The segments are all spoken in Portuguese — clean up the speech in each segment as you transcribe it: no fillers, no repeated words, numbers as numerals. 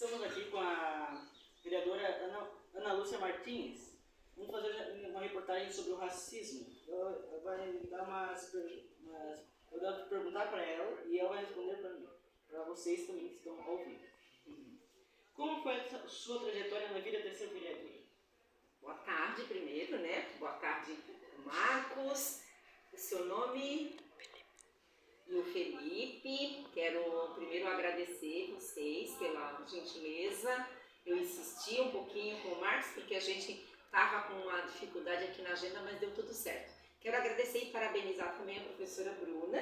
Estamos aqui com a vereadora Ana Lúcia Martins. Vamos fazer uma reportagem sobre o racismo. Eu vou perguntar para ela e ela vai responder para vocês também que estão ouvindo. Como foi a sua trajetória na vida de ser vereadora? Boa tarde primeiro, né? Boa tarde, Marcos. O seu nome? E o Felipe. Quero primeiro agradecer vocês pela gentileza. Eu insisti um pouquinho com o Marcos porque a gente estava com uma dificuldade aqui na agenda, mas deu tudo certo. Quero agradecer e parabenizar também a professora Bruna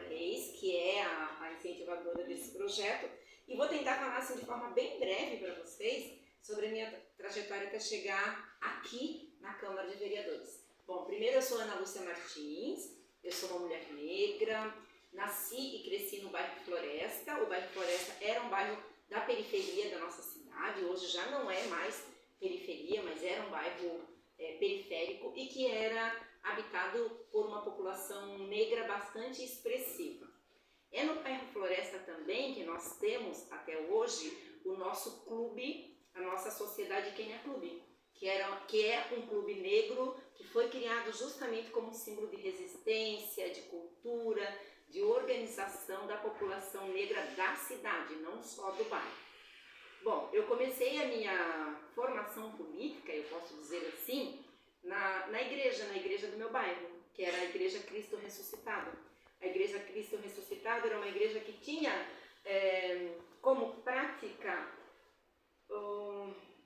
Reis, que é a incentivadora desse projeto. E vou tentar falar assim, de forma bem breve para vocês sobre a minha trajetória até chegar aqui na Câmara de Vereadores. Bom, primeiro eu sou Ana Lúcia Martins, eu sou uma mulher negra, nasci e cresci no bairro Floresta. O bairro Floresta era um bairro da periferia da nossa cidade, hoje já não é mais periferia, mas era um bairro periférico e que era habitado por uma população negra bastante expressiva. É no bairro Floresta também que nós temos até hoje o nosso clube, a nossa Sociedade Quênia Clube, que é um clube negro que foi criado justamente como símbolo de resistência, de cultura, de organização da população negra da cidade, não só do bairro. Bom, eu comecei a minha formação política, eu posso dizer assim, na igreja do meu bairro, que era a Igreja Cristo Ressuscitado. A Igreja Cristo Ressuscitado era uma igreja que tinha como prática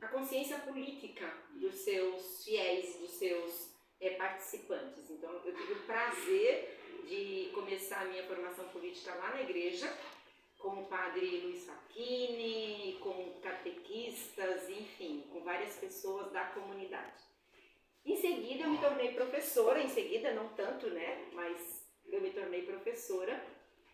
a consciência política dos seus fiéis, dos seus participantes. Então, eu tive o prazer de começar a minha formação política lá na igreja, com o padre Luiz Facchini, com catequistas, enfim, com várias pessoas da comunidade. Em seguida, eu me tornei professora, em seguida, não tanto, né, mas eu me tornei professora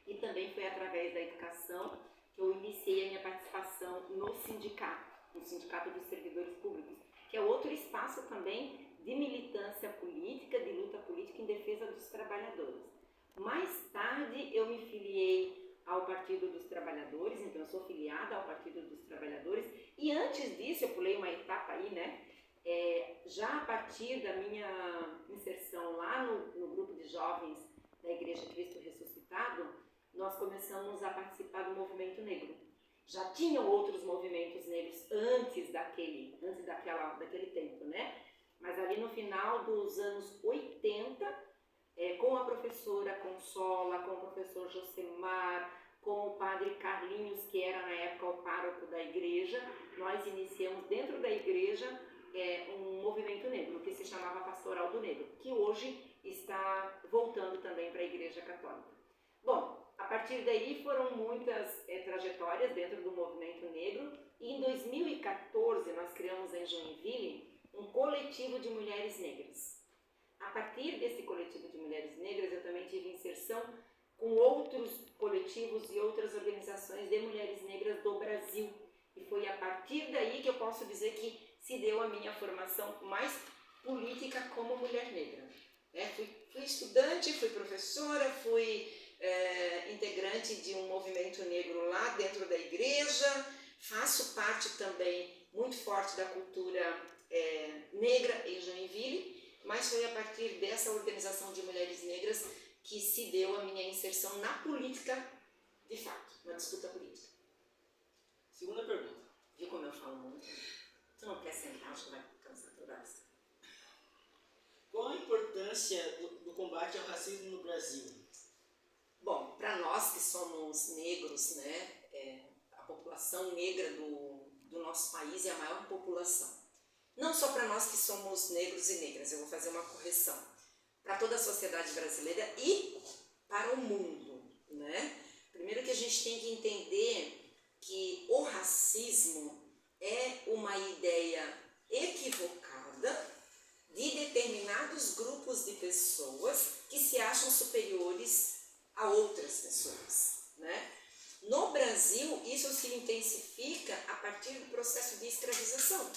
e também foi através da educação que eu iniciei a minha participação no Sindicato dos Servidores Públicos, que é outro espaço também de militância política, de luta política em defesa dos trabalhadores. Mais tarde, eu me filiei ao Partido dos Trabalhadores, então eu sou filiada ao Partido dos Trabalhadores, e antes disso, eu pulei uma etapa aí, né? Já a partir da minha inserção lá no grupo de jovens da Igreja Cristo Ressuscitado, nós começamos a participar do movimento negro. Já tinham outros movimentos negros antes daquele tempo, né? Mas ali no final dos anos 80, com a professora Consola, com o professor Josemar, com o padre Carlinhos, que era na época o pároco da igreja, nós iniciamos dentro da igreja um movimento negro, que se chamava Pastoral do Negro, que hoje está voltando também para a Igreja Católica. Bom, a partir daí foram muitas trajetórias dentro do movimento negro, e em 2014 nós criamos em Joinville um coletivo de mulheres negras. A partir desse coletivo de mulheres negras eu também tive inserção com outros coletivos e outras organizações de mulheres negras do Brasil. E foi a partir daí que eu posso dizer que se deu a minha formação mais política como mulher negra. Fui estudante, fui professora, fui integrante de um movimento negro lá dentro da igreja, faço parte também muito forte da cultura negra em Joinville, mas foi a partir dessa organização de mulheres negras que se deu a minha inserção na política, de fato, na disputa política. Segunda pergunta. Viu como eu falo muito? Tu não quer sentar, acho que vai cansar toda essa. Qual a importância do combate ao racismo no Brasil? Bom, para nós que somos negros, né, a população negra do nosso país é a maior população. Não só para nós que somos negros e negras, eu vou fazer uma correção. Para toda a sociedade brasileira e para o mundo, né? Primeiro que a gente tem que entender que o racismo é uma ideia equivocada de determinados grupos de pessoas que se acham superiores a outras pessoas, né? No Brasil, isso se intensifica a partir do processo de escravização,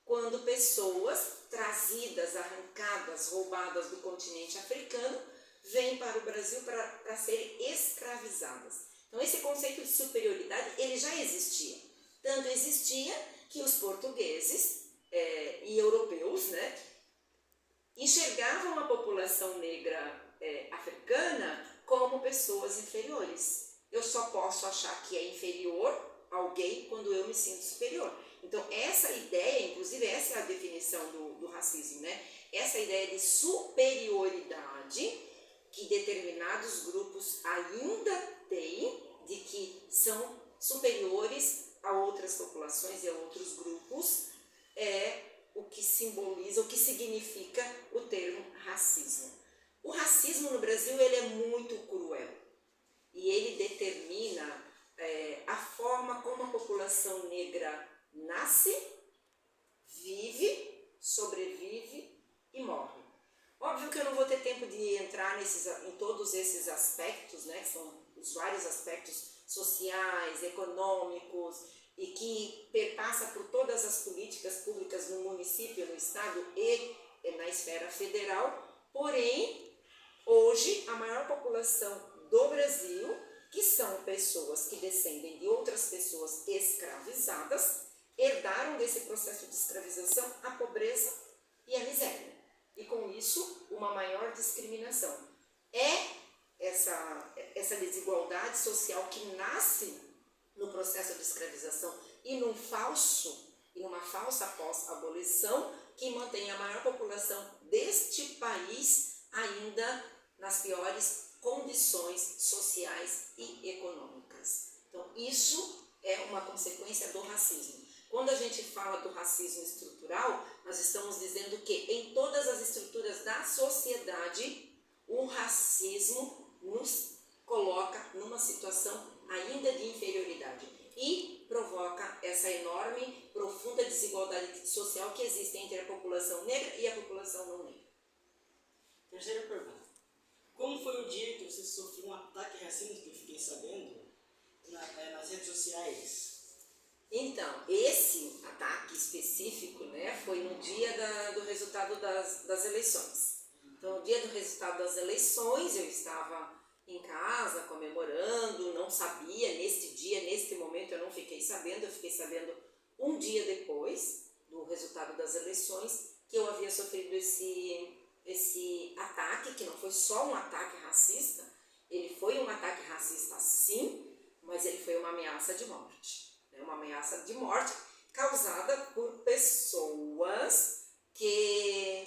quando pessoas trazidas, arrancadas, roubadas do continente africano vêm para o Brasil para serem escravizadas. Então esse conceito de superioridade, ele já existia. Tanto existia que os portugueses e europeus, né, enxergavam a população negra africana como pessoas inferiores. Eu só posso achar que é inferior alguém quando eu me sinto superior. Então essa ideia, inclusive essa é a definição do racismo, né? Essa ideia de superioridade que determinados grupos ainda têm, de que são superiores a outras populações e a outros grupos, é o que simboliza, o que significa o termo racismo. O racismo no Brasil, ele é muito cruel e ele determina a forma como a população negra nasce, vive, sobrevive e morre. Óbvio que eu não vou ter tempo de entrar em todos esses aspectos, né, que são os vários aspectos sociais, econômicos, e que perpassa por todas as políticas públicas no município, no estado e na esfera federal. Porém, hoje, a maior população do Brasil, que são pessoas que descendem de outras pessoas escravizadas, herdaram desse processo de escravização a pobreza e a miséria. E com isso, uma maior discriminação. É essa desigualdade social que nasce no processo de escravização e numa falsa pós-abolição, que mantém a maior população deste país ainda nas piores condições sociais e econômicas. Então, isso é uma consequência do racismo. Quando a gente fala do racismo estrutural, nós estamos dizendo que em todas as estruturas da sociedade, o racismo nos coloca numa situação ainda de inferioridade e provoca essa enorme, profunda desigualdade social que existe entre a população negra e a população não negra. Terceira pergunta. Como foi o dia que você sofreu um ataque racista, que eu fiquei sabendo, nas redes sociais? Então, esse ataque específico, né, foi no dia do resultado das eleições. Então, no dia do resultado das eleições, eu estava em casa comemorando, não sabia, neste dia, neste momento eu não fiquei sabendo, eu fiquei sabendo um dia depois do resultado das eleições que eu havia sofrido esse ataque, que não foi só um ataque racista, ele foi um ataque racista sim, mas ele foi uma ameaça de morte. Uma ameaça de morte causada por pessoas que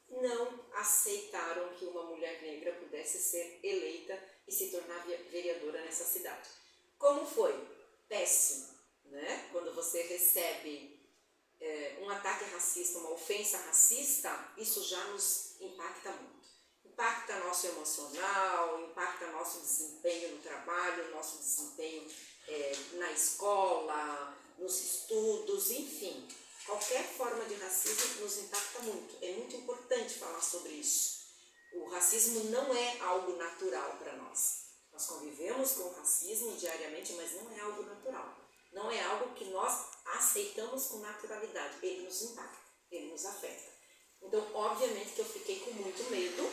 não aceitaram que uma mulher negra pudesse ser eleita e se tornar vereadora nessa cidade. Como foi? Péssimo, né? Quando você recebe um ataque racista, uma ofensa racista, isso já nos impacta muito. Impacta nosso emocional, impacta nosso desempenho no trabalho, nosso desempenho na escola, nos estudos, enfim. Qualquer forma de racismo nos impacta muito. É muito importante falar sobre isso. O racismo não é algo natural para nós. Nós convivemos com o racismo diariamente, mas não é algo natural. Não é algo que nós aceitamos com naturalidade. Ele nos impacta, ele nos afeta. Então, obviamente que eu fiquei com muito medo,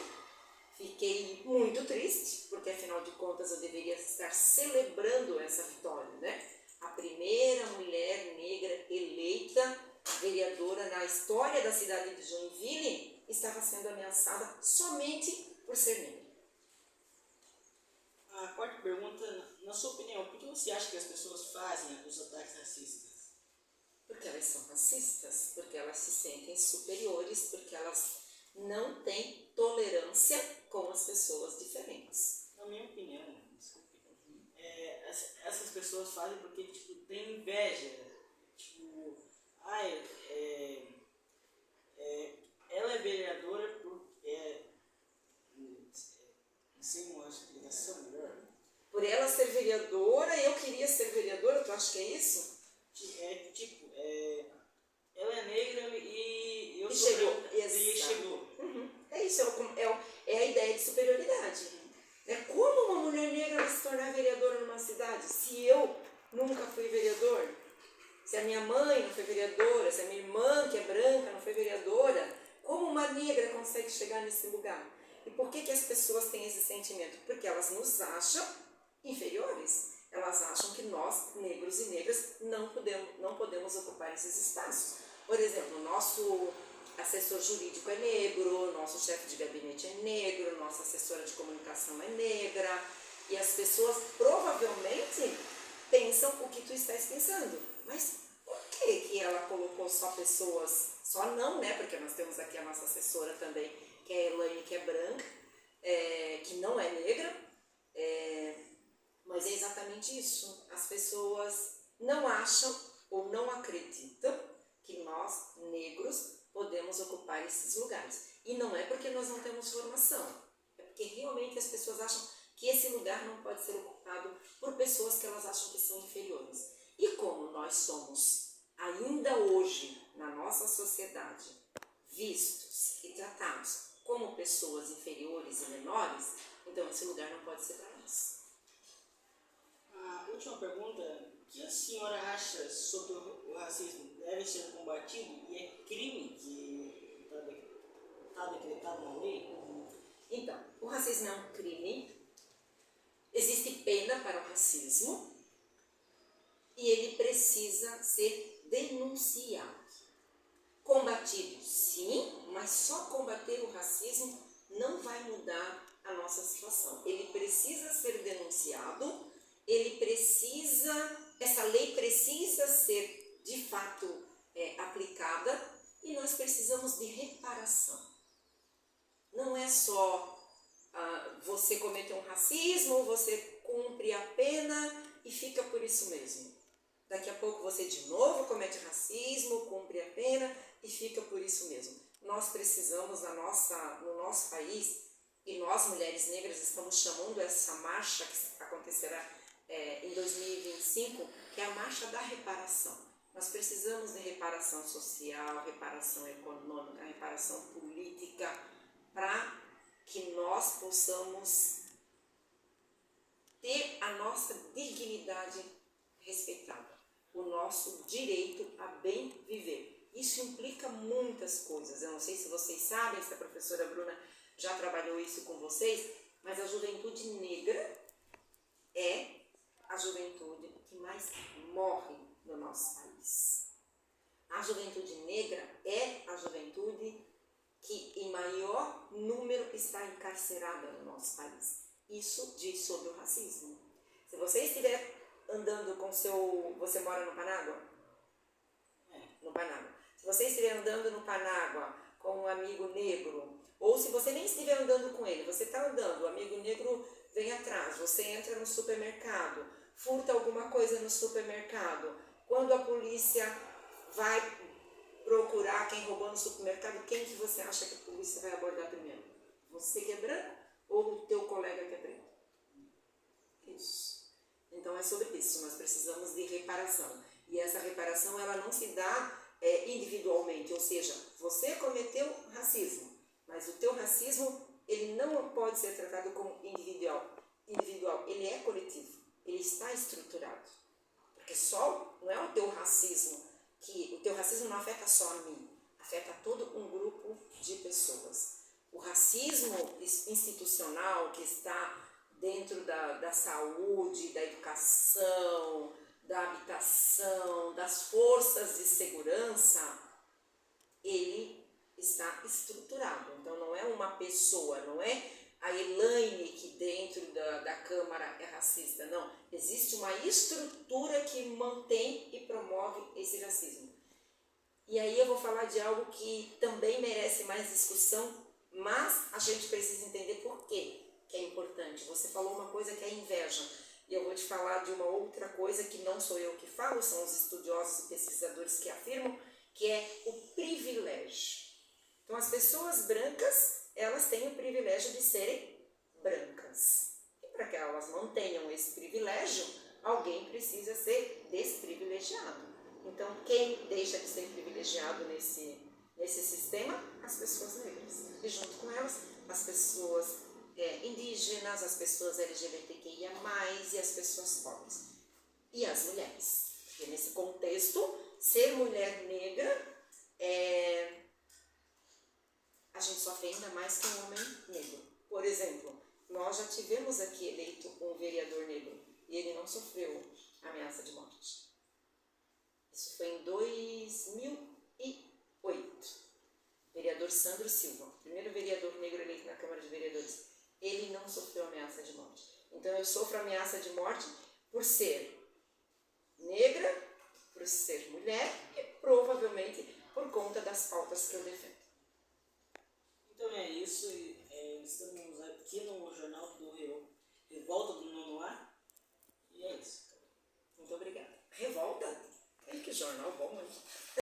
fiquei muito triste, porque afinal de contas eu deveria estar celebrando essa vitória, né? A primeira mulher negra eleita vereadora na história da cidade de Joinville estava sendo ameaçada somente por ser negra. A quarta pergunta, na sua opinião, por que você acha que as pessoas fazem os ataques racistas? Porque elas são racistas, porque elas se sentem superiores, porque elas não têm tolerância com as pessoas diferentes. Na minha opinião, desculpe, essas pessoas fazem porque tem inveja. Ela é vereadora sem uma explicação melhor. Por ela ser vereadora, eu queria ser vereadora, tu acha que é isso? Ela é negra e eu e sou chegou. branca, e chegou. Uhum. É isso, é a ideia de superioridade. Como uma mulher negra vai se tornar vereadora numa cidade? Se eu nunca fui vereador, se a minha mãe não foi vereadora, se a minha irmã, que é branca, não foi vereadora, como uma negra consegue chegar nesse lugar? E por que as pessoas têm esse sentimento? Porque elas nos acham inferiores. Elas acham que nós, negros e negras, não podemos ocupar esses espaços. Por exemplo, nosso assessor jurídico é negro, nosso chefe de gabinete é negro, nossa assessora de comunicação é negra, e as pessoas provavelmente pensam o que tu estás pensando. Mas por que ela colocou só pessoas, só não, né? Porque nós temos aqui a nossa assessora também, que é a Elaine, que é branca, que não é negra, mas é exatamente isso. As pessoas não acham ou não acreditam que nós, negros, podemos ocupar esses lugares. E não é porque nós não temos formação, é porque realmente as pessoas acham que esse lugar não pode ser ocupado por pessoas que elas acham que são inferiores. E como nós somos, ainda hoje, na nossa sociedade, vistos e tratados como pessoas inferiores e menores, então esse lugar não pode ser para nós. A última pergunta: o que a senhora acha sobre o racismo? Deve ser combatido e é crime que está decretado na lei? Então, o racismo é um crime, existe pena para o racismo e ele precisa ser denunciado. Combatido, sim, mas só combater o racismo não vai mudar a nossa situação. Ele precisa ser denunciado, essa lei precisa ser de fato aplicada e nós precisamos de reparação. Não é só você cometer um racismo, você cumpre a pena e fica por isso mesmo. Daqui a pouco você de novo comete racismo, cumpre a pena e fica por isso mesmo. Nós precisamos, no nosso país, e nós mulheres negras estamos chamando essa marcha que acontecerá em 2025, que é a marcha da reparação. Nós precisamos de reparação social, reparação econômica, reparação política, para que nós possamos ter a nossa dignidade respeitada, o nosso direito a bem viver. Isso implica muitas coisas. Eu não sei se vocês sabem, se a professora Bruna já trabalhou isso com vocês, mas a juventude negra é a juventude que mais morre no nosso país. A juventude negra é a juventude que em maior número está encarcerada no nosso país. Isso diz sobre o racismo. Se você estiver andando com você mora no Panágua? No Panágua. Se você estiver andando no Panágua com um amigo negro, ou se você nem estiver andando com ele, você está andando, o amigo negro vem atrás, você entra no supermercado, furta alguma coisa no supermercado, quando a polícia vai procurar quem roubou no supermercado, quem que você acha que a polícia vai abordar primeiro? Você que é branco ou o teu colega que é preto? Isso. Então é sobre isso, nós precisamos de reparação. E essa reparação ela não se dá individualmente, ou seja, você cometeu racismo, mas o teu racismo ele não pode ser tratado como individual, ele é coletivo, ele está estruturado. Porque só não é o teu racismo, que o teu racismo não afeta só a mim, afeta todo um grupo de pessoas. O racismo institucional que está dentro da saúde, da educação, da habitação, das forças de segurança, ele está estruturado. Então não é uma pessoa, não é a Elaine que dentro da Câmara é racista, não. Existe uma estrutura que mantém e promove esse racismo. E aí eu vou falar de algo que também merece mais discussão, mas a gente precisa entender por quê que é importante. Você falou uma coisa que é inveja, e eu vou te falar de uma outra coisa que não sou eu que falo, são os estudiosos e pesquisadores que afirmam, que é o privilégio. Então as pessoas brancas, elas têm o privilégio de serem brancas. E para que elas mantenham esse privilégio, alguém precisa ser desprivilegiado. Então quem deixa de ser privilegiado nesse sistema? As pessoas negras. E junto com elas, as pessoas indígenas, as pessoas LGBTQIA+, e as pessoas pobres. E as mulheres. Porque nesse contexto, ser mulher negra, a gente sofre ainda mais que um homem negro. Por exemplo, nós já tivemos aqui eleito um vereador negro e ele não sofreu ameaça de morte. Isso foi em 2008. Vereador Sandro Silva, primeiro vereador negro eleito na Câmara de Vereadores. Ele não sofreu ameaça de morte. Então eu sofro ameaça de morte por ser negra, por ser mulher e provavelmente por conta das pautas que eu defendo. Então é isso. Estamos